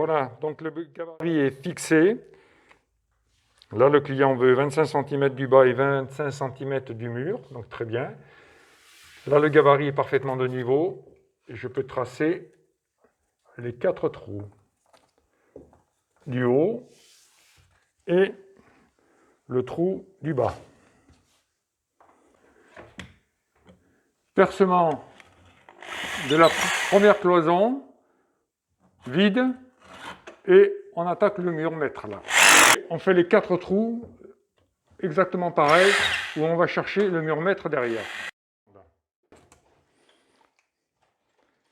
Voilà, donc le gabarit est fixé. Là, le client veut 25 cm du bas et 25 cm du mur, donc très bien. Là, le gabarit est parfaitement de niveau. Et je peux tracer les 4 trous du haut et le trou du bas. Percement de la première cloison, vide, et on attaque le mur mètre là. On fait les 4 trous exactement pareil, où on va chercher le mur mètre derrière.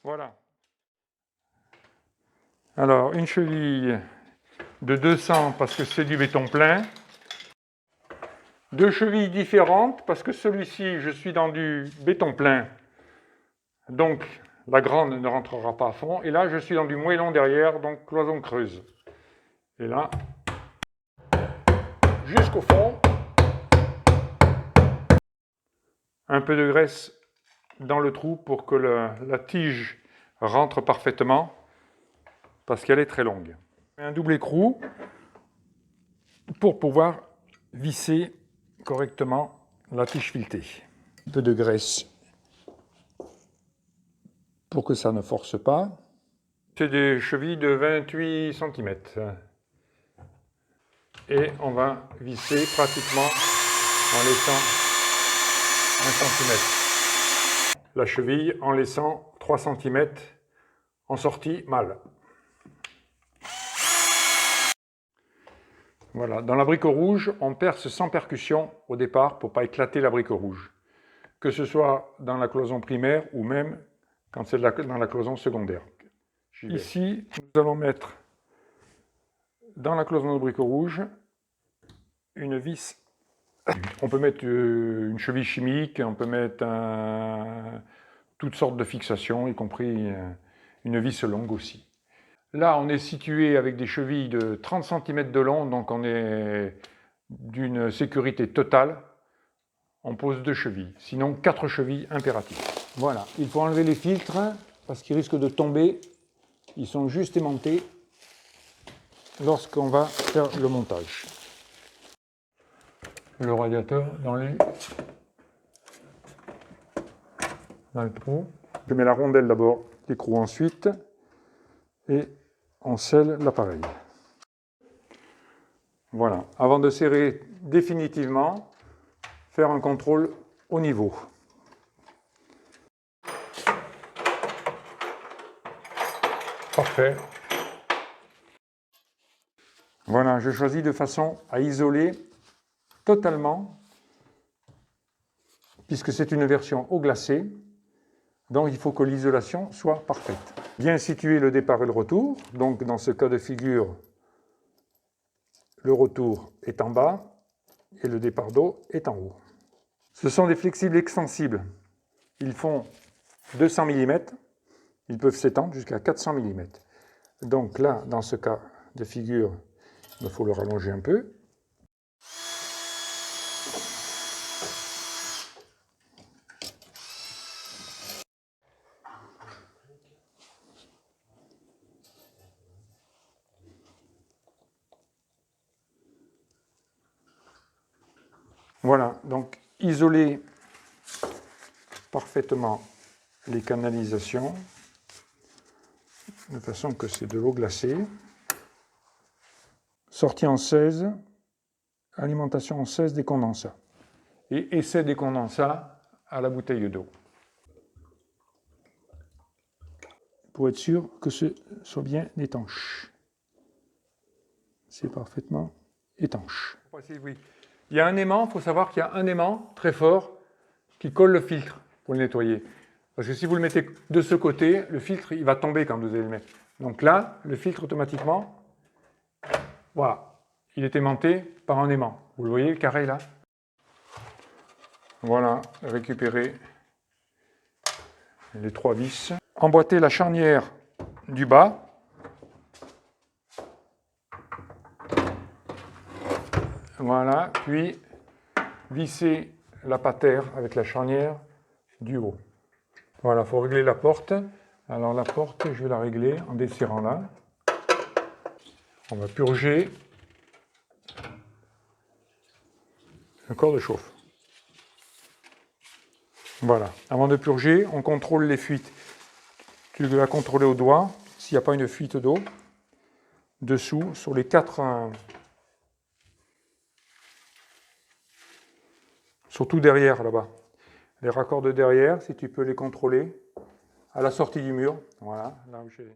Voilà. Alors, une cheville de 200 parce que c'est du béton plein. 2 chevilles différentes parce que celui-ci, je suis dans du béton plein. Donc, la grande ne rentrera pas à fond. Et là, je suis dans du moellon derrière, donc cloison creuse. Et là, jusqu'au fond. Un peu de graisse dans le trou pour que la tige rentre parfaitement, parce qu'elle est très longue. Un double écrou pour pouvoir visser correctement la tige filetée. Un peu de graisse pour que ça ne force pas. C'est des chevilles de 28 cm. Et on va visser pratiquement en laissant 1 cm. La cheville en laissant 3 cm en sortie mâle. Voilà, dans l'abricot rouge, on perce sans percussion au départ pour ne pas éclater l'abricot rouge. Que ce soit dans la cloison primaire ou même quand c'est dans la cloison secondaire. Ici, nous allons mettre dans la cloison d'abricot rouge une vis. On peut mettre une cheville chimique, on peut mettre toutes sortes de fixations, y compris une vis longue aussi. Là, on est situé avec des chevilles de 30 cm de long, donc on est d'une sécurité totale. On pose 2 chevilles, sinon 4 chevilles impératives. Voilà, il faut enlever les filtres parce qu'ils risquent de tomber. Ils sont juste aimantés lorsqu'on va faire le montage. Le radiateur dans le trou. Je mets la rondelle d'abord, l'écrou ensuite, et on scelle l'appareil. Voilà, avant de serrer définitivement, faire un contrôle au niveau. Parfait. Voilà, je choisis de façon à isoler totalement, puisque c'est une version au glacé, donc il faut que l'isolation soit parfaite. Bien situer le départ et le retour, donc dans ce cas de figure, le retour est en bas et le départ d'eau est en haut. Ce sont des flexibles extensibles. Ils font 200 mm, ils peuvent s'étendre jusqu'à 400 mm. Donc là, dans ce cas de figure, il faut le rallonger un peu. Voilà, donc isoler parfaitement les canalisations de façon que c'est de l'eau glacée. Sortie en 16, alimentation en 16 des condensats. Et essai des condensats à la bouteille d'eau. Pour être sûr que ce soit bien étanche. C'est parfaitement étanche. Oui. Il y a un aimant, il faut savoir qu'il y a un aimant très fort qui colle le filtre pour le nettoyer. Parce que si vous le mettez de ce côté, le filtre il va tomber quand vous allez le mettre. Donc là, le filtre automatiquement, voilà, il est aimanté par un aimant. Vous le voyez, le carré là? Voilà, récupérer les 3 vis. Emboîter la charnière du bas. Voilà, puis visser la patère avec la charnière du haut. Voilà, il faut régler la porte. Alors la porte, je vais la régler en desserrant là. On va purger le corps de chauffe. Voilà. Avant de purger, on contrôle les fuites. Tu vas contrôler au doigt s'il n'y a pas une fuite d'eau. Dessous, sur les quatre... surtout derrière, là-bas. Les raccords de derrière, si tu peux les contrôler. À la sortie du mur. Voilà. Là où j'ai...